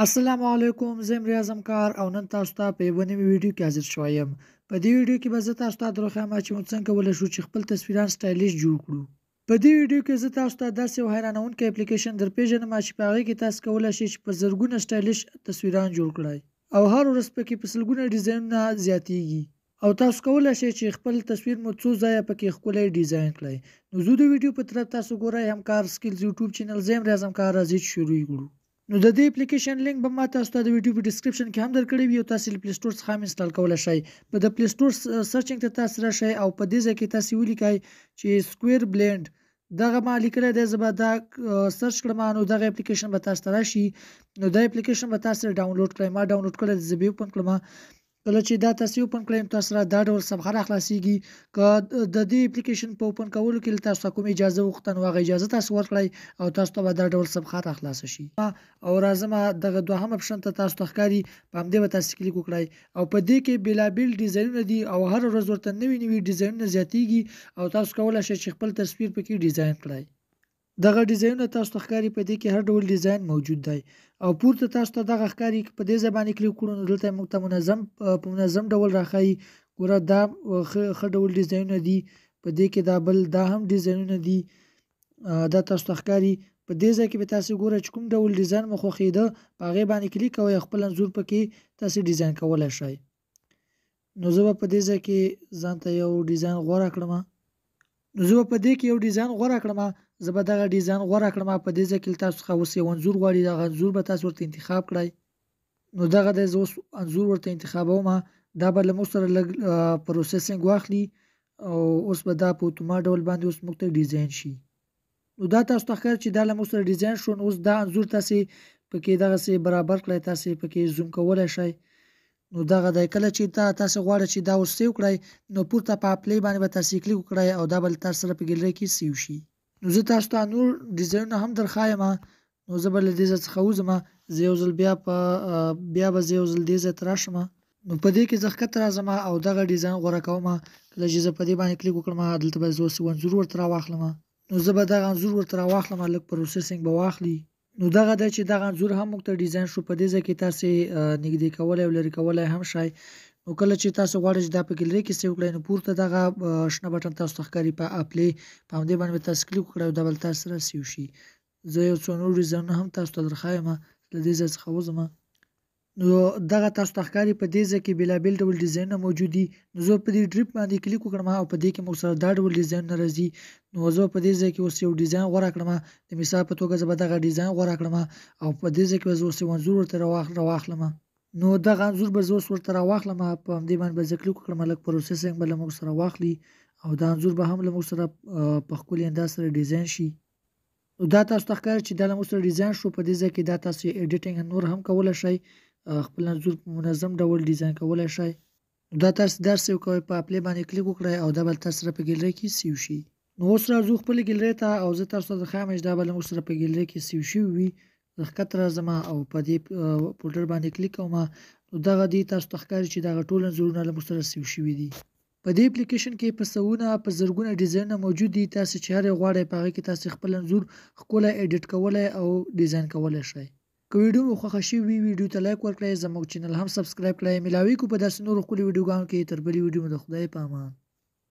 السلام علیکم، زه یم ریاض کار او نن تاسو ته په یوه نوې ویډیو کې حاضر شوی یم. په دې ویډیو کې به زه تاسو ته درښیم چې موږ څنګه کولی شو چې خپل تصویران سټایلیش جوړ کړو. په دې ویډیو کې زه تاسو ته داسې یو حیرانونکی اپلیکیشن درپېژنم چې په هغې کې تاسو کولی شئ چې په زرګونه سټایلیش تصویران جوړ کړئ او هر ورځ پکې په سلګونه ډیزاینونه زیاتیږي او تاسو کولی شئ چې خپل تصویر مو څو ځایه پکې ښکلی ډیزاین کړئ. نو زه د ویډیو په طرف تاسو ګورئ همکار سکلز یوټیوب چینل، زه یم ریاض کار، راځئ چې شروع یې کړو. نو د دې اپلیکیشن لینک به ما تاسو ته د ویډیو په ډسکرپشن کې هم درکړی وي او تاسو له پلی سټور څخه هم انسټال کولی شئ. په د پلی سټور سرچینګ ته تاسو راشئ او په دې ځای کې تاسو ولیکئ چې سکویر بلینډ. دغه ما لیکلی دی، زه به دا سرچ کړم. نو دغه اپلیکیشن به تاسو ته راشي. نو دا اپلیکیشن به تاسو ډاونلوډ کړئ. ما ډاونلوډ کړی دی، زه به یې اوپن کړم. کله چې دا تاسو اوپن کړئ تاسو سره دا ډول صفحه راخلاصیږي. که د دې اپلیکیشن په اوپن کولو کې له تاسو کوم اجازه وغوښته نو هغه اجازه تاسو ورکړئ او تاسو ته به دا ډول صفحه راخلاصه شي. او راځم دغه دوهم اپشن ته تاسو ته ښکاري، په همدې به تاسو کلیک وکړئ او په دې کې بېلابېل ډیزاینونه دي او هر ورځ ورته نوي نوي ډیزاینونه زیاتیږي او تاسو کولی شئ چې خپل تصویر پکې ډیزاین کړئ. دغه ډیزاینونه تاسو ته ښکاري، په دې کې هر ډول ډیزاین موجود دی او پورته تاسو ته دغه ښکاري. په دې ځای باندې کلیک کړو نو دلته موږ ته په منظم ډول راښایي. ګوره دا ښه ډول ډیزاینونه دي، په دې کې دا هم ډیزاینونه دي، دا تاسو ته ښکاري. په دې ځای کې به تاسو ګورئ چې کوم ډول ډیزاین مو خوښېده په هغې باندې کلیک کوئ او خپل انځور پکې تاسو ډیزاین کولی شئ. نو زه به په دې ځای کې ځان ته یو ډیزاین غوره کړم. زه به دغه ډیزاین غوره کړم. په دې ځای کې تاسو څخه اوس یو انځور غواړي، دغه انځور به تاسو ورته انتخاب کړئ. نو دغه دی، زه اوس انځور ورته انتخابوم. دا به له موږ سره لږ پروسیسینګ واخلي او اوس به دا په اتومات ډول باندې اوس موږ ته ډیزاین شي. نو دا تاسو ته ښکاري چې دا له موږ سره ډیزاین شو. نو اوس دا انځور تاسې پکې دغسې برابر کړئ، تاسې پکې زوم کولی شئ. نو دغه دی، کله چې تاسو غواړئ چې دا اوس سیو کړئ نو پورته په اپلای باندې به تاسې کلیک وکړئ او دا به تاسو سره په ګیلرۍ کې سیو شي. نو زه تاسو ته نور ډیزاینونه هم درښایم. نو زه به له دې ځای څخه وځم، زه یو ځل بیا به زه یو ځل دې ځای ته راشم. نو په دې کې زه ښکته راځم او دغه ډیزاین غوره کوم. کله چې زه په دې باندې کلیک وکړم دلته به زه اوس یو انځور ورته راواخلم. نو زه به دغه انځور ورته راواخلم، لږ پروسیسینګ به واخلي. نو دغه دی چې دغه انځور هم موږ ته ډیزاین شو. په دې ځای کې تاسې نږدې کولی او لرې کولی هم شئ. نو کله چې تاسو غواړئ چې دا په ګیلرۍ کې سیو کړئ نو پورته دغه شنه بټن تاسو ته ښکاري، په اپلای په همدې باندې به تاسو کلیک وکړئ او دا به تاسو سره سیو شي. زه یو څو نور ډیزاینونه هم تاسو ته درښایم. له دې ځای څخه وځم. نو دغه تاسو ته ښکاري، په دې ځای کې بېلابېل ډول ډیزاینونه موجود دي. نو زه په دې ډریپ باندې کلیک وکړم او په دې کې موږ سره دا ډول ډیزاینونه راځي. نو زه په دې ځای کې اوس یو ډیزاین غوره کړم. د مثال په توګه زه به دغه ډیزاین غوره کړم او په دې ځای کې به زه اوس یو انځور ورته راواخلم. نو دغه انځور به زه اوس ورته راواخلم، په همدې باندې به زه کلیک وکړم، لږ پروسیسینګ به له موږ سره واخلي او دا انځور به هم له موږ سره په ښکلي انداز سره ډیزاین شي. نو دا تاسو ته ښکاري چې دا له موږ سره ډیزاین شو. په دې ځای کې دا تاسو ایډیټینګ نور هم کولی شئ، خپل انځور په منظم ډول ډیزاین کولی شئ. دا تاسو دا سیو کوئ، په اپلای باندې کلیک وکړئ او دا به تاسو سره په ګیلرۍ کې سیو شي. نو اوس راځو خپلې ګیلرۍ ته او زه تاسو ته درښایم چې دا به له موږ سره په ګیلرۍ کې سیو شوي وي. زه ښکته راځم او په دې فولډر باندې کلیک کوم. نو دغه دی، تاسو ته ښکاري چې دغه ټول انځورونه له موږ سره سیو شوي دي. په دې اپلیکیشن کې په زرګونه ډیزاینونه موجود دي. تاسو چې هر یو غواړئ په هغې کې تاسو خپل انځور ښکلی ایډیټ کولی او ډیزاین کولی شئ. که ویډیو مو خوښه شوې وي ویډیو ته لایک ورکړئ، زموږ چینل هم سبسکرایب کړئ. ملاویږو په داسې نورو ښکلو ویډیوګانو کې. تر بلې ویډیو مو د خدای په امان.